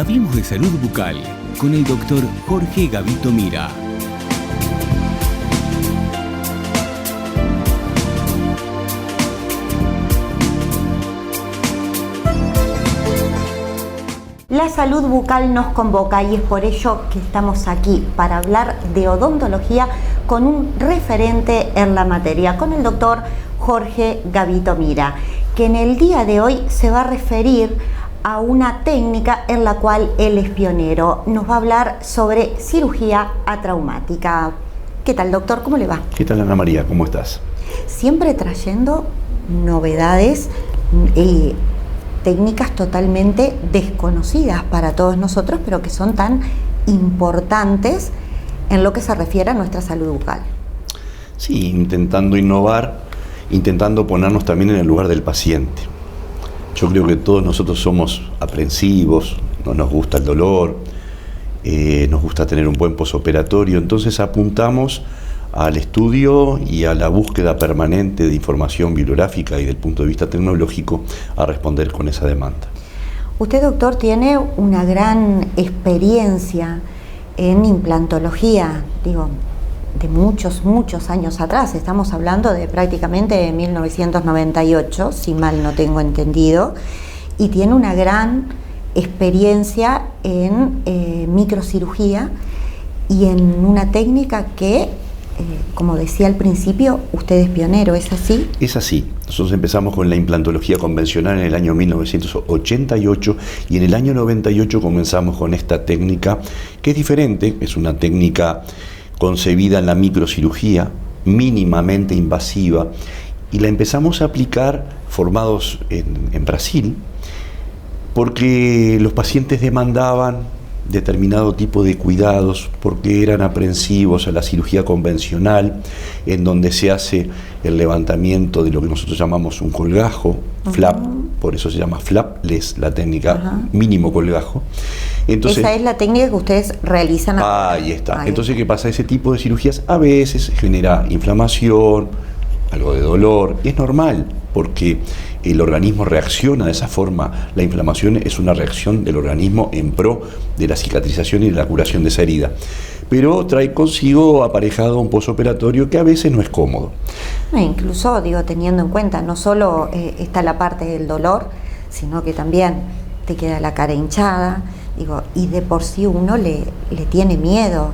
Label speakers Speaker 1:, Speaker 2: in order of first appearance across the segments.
Speaker 1: Hablemos de salud bucal con el doctor Jorge Gavito Mira.
Speaker 2: La salud bucal nos convoca y es por ello que estamos aquí para hablar de odontología con un referente en la materia, con el doctor Jorge Gavito Mira, que en el día de hoy se va a referir a una técnica en la cual él es pionero. Nos va a hablar sobre cirugía atraumática. ¿Qué tal, doctor? ¿Cómo le va?
Speaker 3: ¿Qué tal, Ana María? ¿Cómo estás?
Speaker 2: Siempre trayendo novedades técnicas totalmente desconocidas para todos nosotros, pero que son tan importantes en lo que se refiere a nuestra salud bucal.
Speaker 3: Sí, intentando innovar, intentando ponernos también en el lugar del paciente. Yo creo que todos nosotros somos aprensivos, no nos gusta el dolor, nos gusta tener un buen posoperatorio, entonces apuntamos al estudio y a la búsqueda permanente de información bibliográfica y del punto de vista tecnológico a responder con esa demanda.
Speaker 2: Usted, doctor, tiene una gran experiencia en implantología, de muchos años atrás. Estamos hablando de prácticamente 1998, si mal no tengo entendido, y tiene una gran experiencia en microcirugía y en una técnica que, como decía al principio, usted es pionero, ¿es así?
Speaker 3: Es así. Nosotros empezamos con la implantología convencional en el año 1988 y en el año 98 comenzamos con esta técnica que es diferente, es una técnica concebida en la microcirugía, mínimamente invasiva, y la empezamos a aplicar formados en Brasil porque los pacientes demandaban determinado tipo de cuidados, porque eran aprensivos a la cirugía convencional, en donde se hace el levantamiento de lo que nosotros llamamos un colgajo, flap, por eso se llama flapless, la técnica mínimo colgajo. Entonces,
Speaker 2: esa es la técnica que ustedes realizan.
Speaker 3: Ahí está. Entonces, ¿qué pasa? Ese tipo de cirugías a veces genera inflamación, algo de dolor, y es normal, porque el organismo reacciona de esa forma. La inflamación es una reacción del organismo en pro de la cicatrización y de la curación de esa herida. Pero trae consigo aparejado un posoperatorio que a veces no es cómodo.
Speaker 2: Incluso, teniendo en cuenta, no solo está la parte del dolor, sino que también te queda la cara hinchada, y de por sí uno le tiene miedo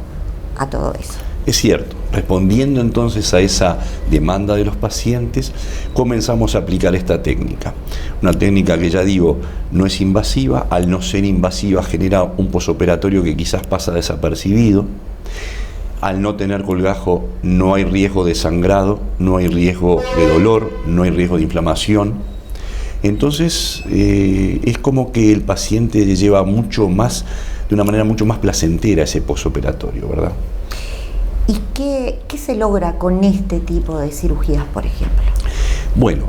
Speaker 2: a todo eso.
Speaker 3: Es cierto. Respondiendo entonces a esa demanda de los pacientes, comenzamos a aplicar esta técnica. Una técnica que, ya digo, no es invasiva. Al no ser invasiva genera un posoperatorio que quizás pasa desapercibido. Al no tener colgajo no hay riesgo de sangrado, no hay riesgo de dolor, no hay riesgo de inflamación. Entonces es como que el paciente lleva de una manera mucho más placentera ese posoperatorio, ¿verdad?
Speaker 2: ¿Y qué se logra con este tipo de cirugías, por ejemplo?
Speaker 3: Bueno,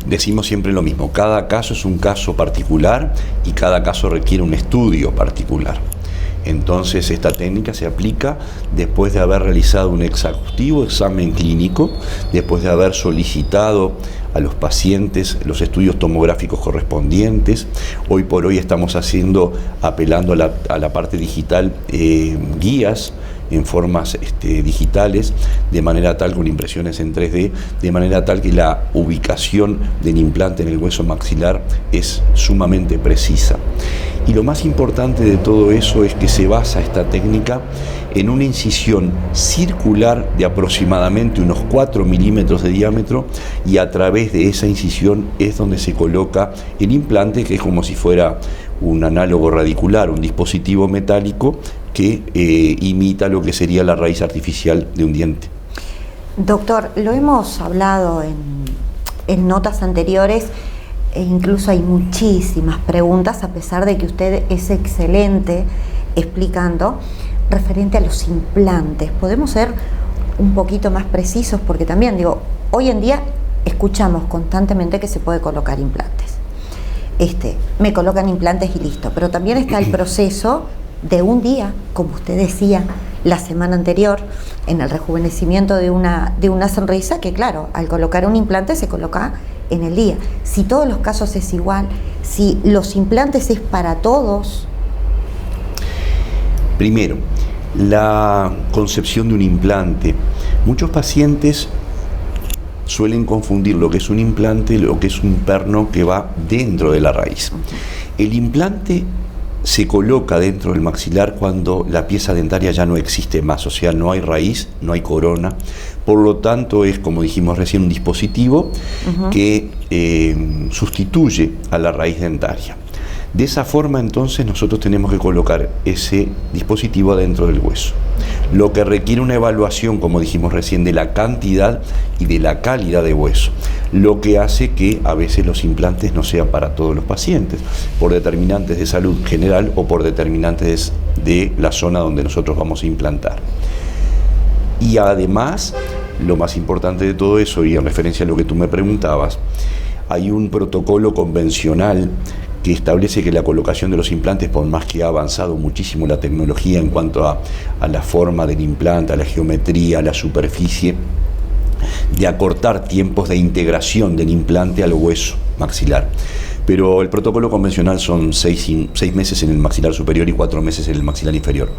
Speaker 3: decimos siempre lo mismo, cada caso es un caso particular y cada caso requiere un estudio particular. Entonces esta técnica se aplica después de haber realizado un exhaustivo examen clínico, después de haber solicitado a los pacientes los estudios tomográficos correspondientes. Hoy por hoy estamos apelando a la parte digital, guías en formas digitales, de manera tal, con impresiones en 3D, de manera tal que la ubicación del implante en el hueso maxilar es sumamente precisa. Y lo más importante de todo eso es que se basa esta técnica en una incisión circular de aproximadamente unos 4 milímetros de diámetro, y a través de esa incisión es donde se coloca el implante, que es como si fuera un análogo radicular, un dispositivo metálico que imita lo que sería la raíz artificial de un diente.
Speaker 2: Doctor, lo hemos hablado en notas anteriores, e incluso hay muchísimas preguntas, a pesar de que usted es excelente explicando, referente a los implantes. ¿Podemos ser un poquito más precisos? Porque también, hoy en día escuchamos constantemente que se puede colocar implantes. Me colocan implantes y listo, pero también está el proceso de un día, como usted decía la semana anterior, en el rejuvenecimiento de una sonrisa, que claro, al colocar un implante se coloca en el día. Si todos los casos es igual, si los implantes es para todos.
Speaker 3: Primero, la concepción de un implante. Muchos pacientes suelen confundir lo que es un implante y lo que es un perno que va dentro de la raíz. El implante se coloca dentro del maxilar cuando la pieza dentaria ya no existe más, o sea, no hay raíz, no hay corona. Por lo tanto, es, como dijimos recién, un dispositivo que sustituye a la raíz dentaria. De esa forma, entonces, nosotros tenemos que colocar ese dispositivo adentro del hueso, lo que requiere una evaluación, como dijimos recién, de la cantidad y de la calidad de hueso, lo que hace que a veces los implantes no sean para todos los pacientes, por determinantes de salud general o por determinantes de la zona donde nosotros vamos a implantar. Y además, lo más importante de todo eso, y en referencia a lo que tú me preguntabas, hay un protocolo convencional que establece que la colocación de los implantes, por más que ha avanzado muchísimo la tecnología en cuanto a la forma del implante, a la geometría, a la superficie, de acortar tiempos de integración del implante al hueso maxilar. Pero el protocolo convencional son 6 meses en el maxilar superior y 4 meses en el maxilar inferior.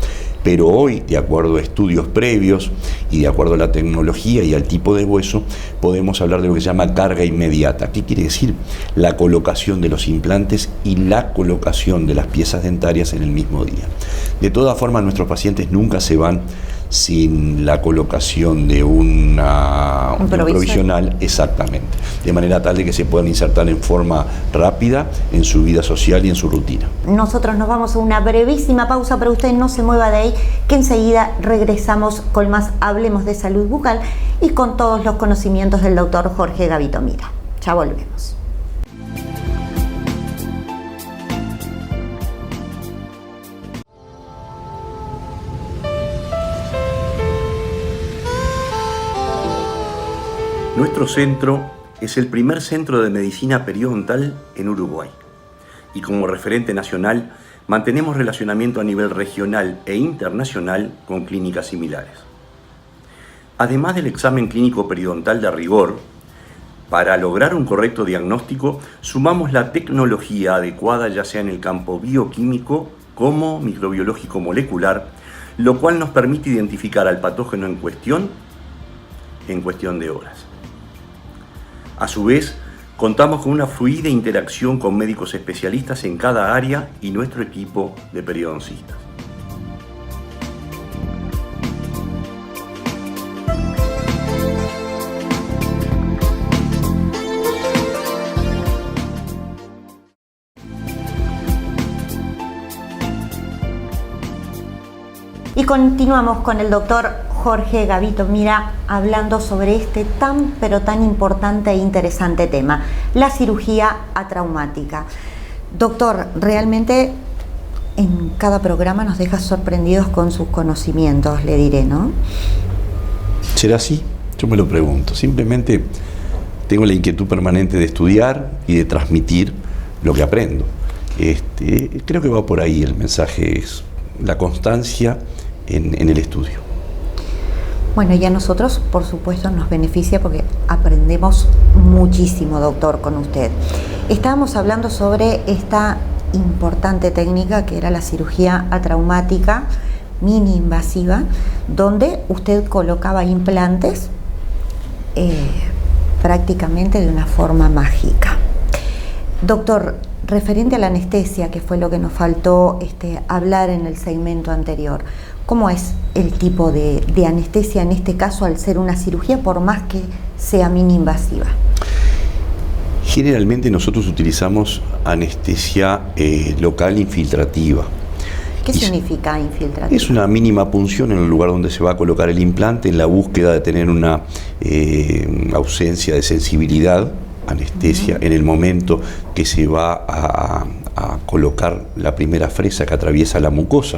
Speaker 3: Pero hoy, de acuerdo a estudios previos y de acuerdo a la tecnología y al tipo de hueso, podemos hablar de lo que se llama carga inmediata. ¿Qué quiere decir? La colocación de los implantes y la colocación de las piezas dentarias en el mismo día. De todas formas, nuestros pacientes nunca se van sin la colocación de un provisional, exactamente, de manera tal de que se puedan insertar en forma rápida en su vida social y en su rutina.
Speaker 2: Nosotros nos vamos a una brevísima pausa, pero usted no se mueva de ahí, que enseguida regresamos con más Hablemos de Salud Bucal y con todos los conocimientos del doctor Jorge Gavito Mira. Ya volvemos.
Speaker 3: Nuestro centro es el primer centro de medicina periodontal en Uruguay y como referente nacional mantenemos relacionamiento a nivel regional e internacional con clínicas similares. Además del examen clínico periodontal de rigor, para lograr un correcto diagnóstico sumamos la tecnología adecuada ya sea en el campo bioquímico como microbiológico molecular, lo cual nos permite identificar al patógeno en cuestión de horas. A su vez, contamos con una fluida interacción con médicos especialistas en cada área y nuestro equipo de periodoncistas.
Speaker 2: Y continuamos con el doctor Jorge Gavito Mira hablando sobre este tan pero tan importante e interesante tema, la cirugía atraumática. Doctor, realmente en cada programa nos deja sorprendidos con sus conocimientos, le diré, ¿no?
Speaker 3: ¿Será así? Yo me lo pregunto. Simplemente tengo la inquietud permanente de estudiar y de transmitir lo que aprendo. Creo que va por ahí el mensaje, es la constancia en el estudio.
Speaker 2: Bueno, y a nosotros, por supuesto, nos beneficia porque aprendemos muchísimo, doctor, con usted. Estábamos hablando sobre esta importante técnica que era la cirugía atraumática mini invasiva, donde usted colocaba implantes prácticamente de una forma mágica. Doctor, referente a la anestesia, que fue lo que nos faltó hablar en el segmento anterior, ¿cómo es el tipo de anestesia en este caso al ser una cirugía, por más que sea mini invasiva?
Speaker 3: Generalmente nosotros utilizamos anestesia local infiltrativa.
Speaker 2: ¿Qué significa infiltrativa?
Speaker 3: Es una mínima punción en el lugar donde se va a colocar el implante en la búsqueda de tener una ausencia de sensibilidad, anestesia, en el momento que se va a colocar la primera fresa que atraviesa la mucosa.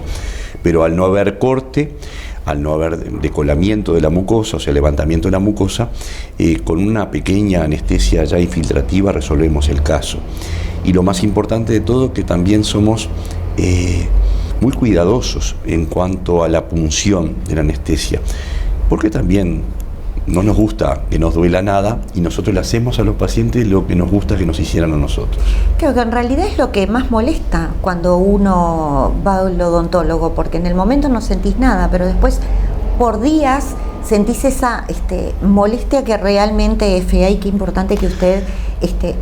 Speaker 3: Pero al no haber corte, al no haber decolamiento de la mucosa, o sea, levantamiento de la mucosa, con una pequeña anestesia ya infiltrativa resolvemos el caso. Y lo más importante de todo, que también somos muy cuidadosos en cuanto a la punción de la anestesia, porque también no nos gusta que nos duela nada y nosotros le hacemos a los pacientes lo que nos gusta que nos hicieran a nosotros.
Speaker 2: Creo que en realidad es lo que más molesta cuando uno va al odontólogo, porque en el momento no sentís nada, pero después por días sentís esa molestia que realmente es fea, y qué importante que usted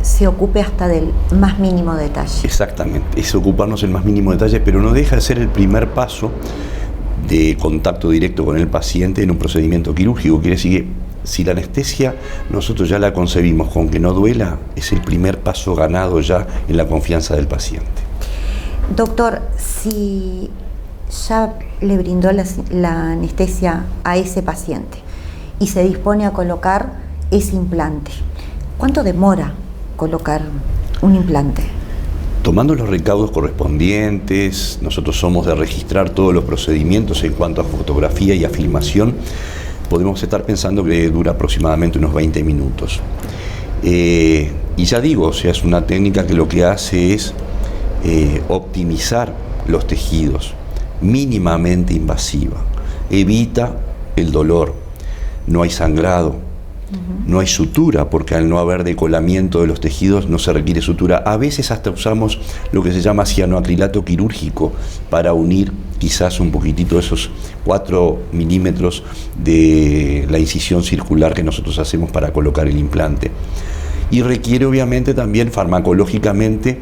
Speaker 2: se ocupe hasta del más mínimo detalle.
Speaker 3: Exactamente, es ocuparnos del más mínimo detalle, pero no deja de ser el primer paso de contacto directo con el paciente en un procedimiento quirúrgico. Quiere decir que si la anestesia nosotros ya la concebimos con que no duela, es el primer paso ganado ya en la confianza del paciente.
Speaker 2: Doctor, si ya le brindó la anestesia a ese paciente y se dispone a colocar ese implante, ¿cuánto demora colocar un implante?
Speaker 3: Tomando los recaudos correspondientes, nosotros somos de registrar todos los procedimientos en cuanto a fotografía y a filmación, podemos estar pensando que dura aproximadamente unos 20 minutos. Y ya digo, o sea, es una técnica que lo que hace es optimizar los tejidos, mínimamente invasiva, evita el dolor, no hay sangrado, no hay sutura, porque al no haber decolamiento de los tejidos no se requiere sutura. A veces hasta usamos lo que se llama cianoacrilato quirúrgico para unir quizás un poquitito esos 4 milímetros de la incisión circular que nosotros hacemos para colocar el implante. Y requiere obviamente también farmacológicamente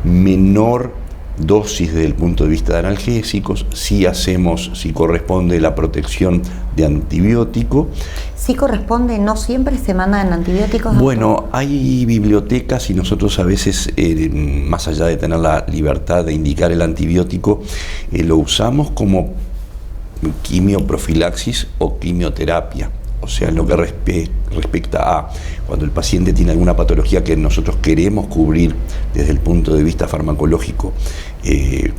Speaker 3: menor dosis desde el punto de vista de analgésicos, si corresponde la protección de antibiótico.
Speaker 2: ¿Sí corresponde? ¿No siempre se mandan antibióticos?
Speaker 3: Bueno, hay bibliotecas y nosotros a veces, más allá de tener la libertad de indicar el antibiótico, lo usamos como quimioprofilaxis o quimioterapia. O sea, en lo que respecta a cuando el paciente tiene alguna patología que nosotros queremos cubrir desde el punto de vista farmacológico,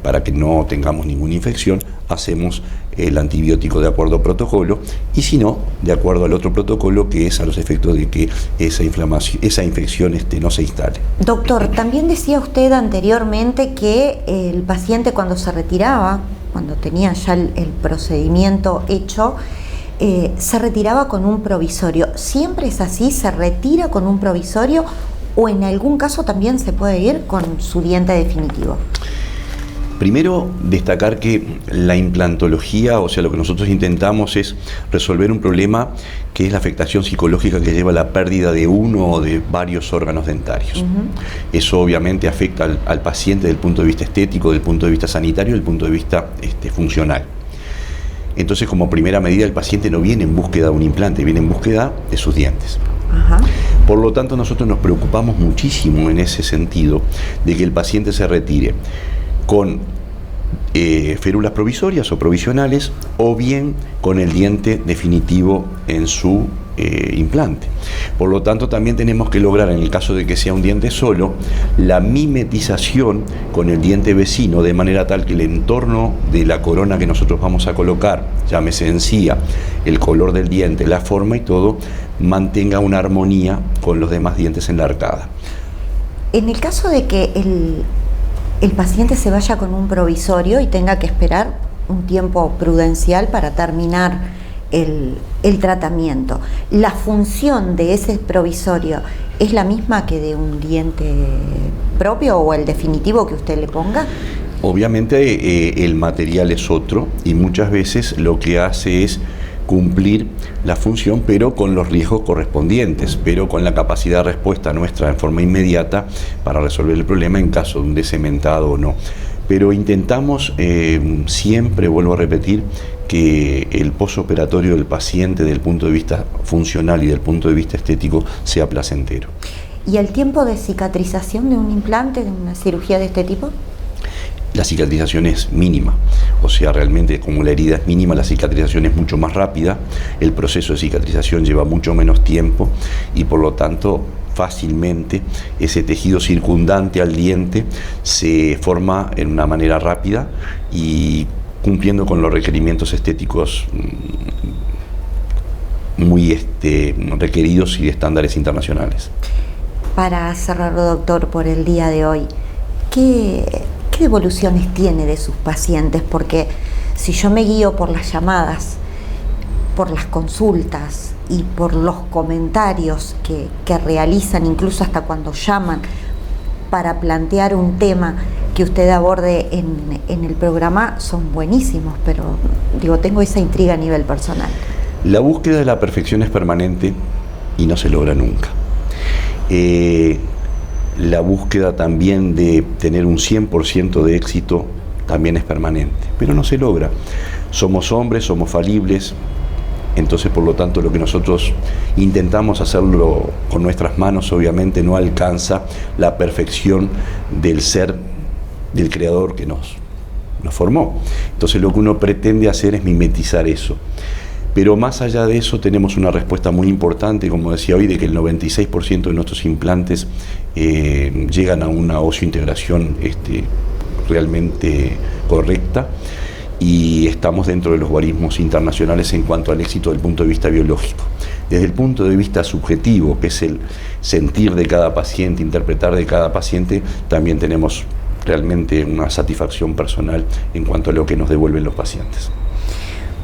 Speaker 3: para que no tengamos ninguna infección, hacemos el antibiótico de acuerdo a protocolo, y si no, de acuerdo al otro protocolo, que es a los efectos de que esa infección no se instale.
Speaker 2: Doctor, también decía usted anteriormente que el paciente cuando se retiraba, cuando tenía ya el procedimiento hecho, se retiraba con un provisorio. ¿Siempre es así? ¿Se retira con un provisorio o en algún caso también se puede ir con su diente definitivo?
Speaker 3: Primero, destacar que la implantología, o sea, lo que nosotros intentamos es resolver un problema que es la afectación psicológica que lleva a la pérdida de uno o de varios órganos dentarios. Eso obviamente afecta al paciente desde el punto de vista estético, desde el punto de vista sanitario, desde el punto de vista funcional. Entonces, como primera medida, el paciente no viene en búsqueda de un implante, viene en búsqueda de sus dientes. Por lo tanto, nosotros nos preocupamos muchísimo en ese sentido de que el paciente se retire con férulas provisorias o provisionales, o bien con el diente definitivo en su implante. Por lo tanto, también tenemos que lograr, en el caso de que sea un diente solo, la mimetización con el diente vecino, de manera tal que el entorno de la corona que nosotros vamos a colocar, llámese encía, el color del diente, la forma y todo, mantenga una armonía con los demás dientes en la arcada.
Speaker 2: En el caso de que el paciente se vaya con un provisorio y tenga que esperar un tiempo prudencial para terminar el tratamiento, ¿la función de ese provisorio es la misma que de un diente propio o el definitivo que usted le ponga?
Speaker 3: Obviamente el material es otro y muchas veces lo que hace es cumplir la función, pero con los riesgos correspondientes, pero con la capacidad de respuesta nuestra en forma inmediata para resolver el problema en caso de un descementado o no. Pero intentamos siempre, vuelvo a repetir, que el posoperatorio del paciente, desde el punto de vista funcional y del punto de vista estético, sea placentero.
Speaker 2: ¿Y el tiempo de cicatrización de un implante, de una cirugía de este tipo?
Speaker 3: La cicatrización es mínima, o sea, realmente como la herida es mínima, la cicatrización es mucho más rápida, el proceso de cicatrización lleva mucho menos tiempo y por lo tanto fácilmente ese tejido circundante al diente se forma en una manera rápida y cumpliendo con los requerimientos estéticos muy requeridos y de estándares internacionales.
Speaker 2: Para cerrar, doctor, por el día de hoy, ¿qué devoluciones tiene de sus pacientes? Porque si yo me guío por las llamadas, por las consultas y por los comentarios que realizan, incluso hasta cuando llaman para plantear un tema que usted aborde en el programa, son buenísimos, pero digo, tengo esa intriga a nivel personal.
Speaker 3: La búsqueda de la perfección es permanente y no se logra nunca. La búsqueda también de tener un 100% de éxito también es permanente, pero no se logra. Somos hombres, somos falibles, entonces por lo tanto lo que nosotros intentamos hacerlo con nuestras manos obviamente no alcanza la perfección del ser del creador que nos formó. Entonces lo que uno pretende hacer es mimetizar eso. Pero más allá de eso tenemos una respuesta muy importante, como decía hoy, de que el 96% de nuestros implantes llegan a una osseointegración realmente correcta, y estamos dentro de los guarismos internacionales en cuanto al éxito del punto de vista biológico. Desde el punto de vista subjetivo, que es el sentir de cada paciente, interpretar de cada paciente, también tenemos realmente una satisfacción personal en cuanto a lo que nos devuelven los pacientes.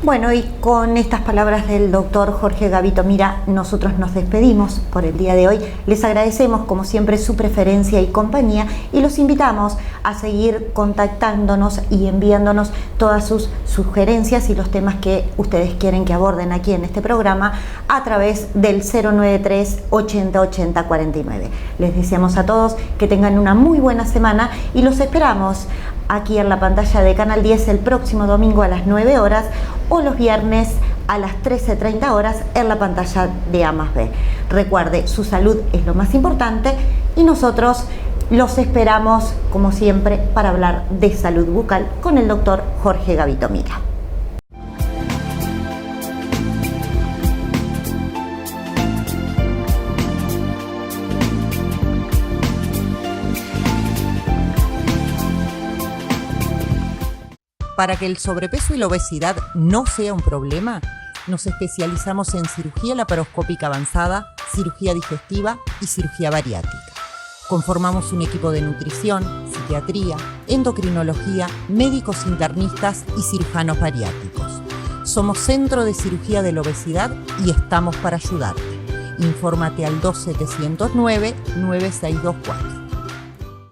Speaker 2: Bueno, y con estas palabras del doctor Jorge Gavito Mira, nosotros nos despedimos por el día de hoy. Les agradecemos, como siempre, su preferencia y compañía, y los invitamos a seguir contactándonos y enviándonos todas sus sugerencias y los temas que ustedes quieren que aborden aquí en este programa a través del 093 80 80 49. Les deseamos a todos que tengan una muy buena semana y los esperamos aquí en la pantalla de Canal 10 el próximo domingo a las 9 horas o los viernes a las 13:30 horas en la pantalla de A+B. Recuerde, su salud es lo más importante y nosotros los esperamos, como siempre, para hablar de salud bucal con el doctor Jorge Gavito Mira.
Speaker 4: Para que el sobrepeso y la obesidad no sea un problema, nos especializamos en cirugía laparoscópica avanzada, cirugía digestiva y cirugía bariátrica. Conformamos un equipo de nutrición, psiquiatría, endocrinología, médicos internistas y cirujanos bariátricos. Somos Centro de Cirugía de la Obesidad y estamos para ayudarte. Infórmate al 2709-9624.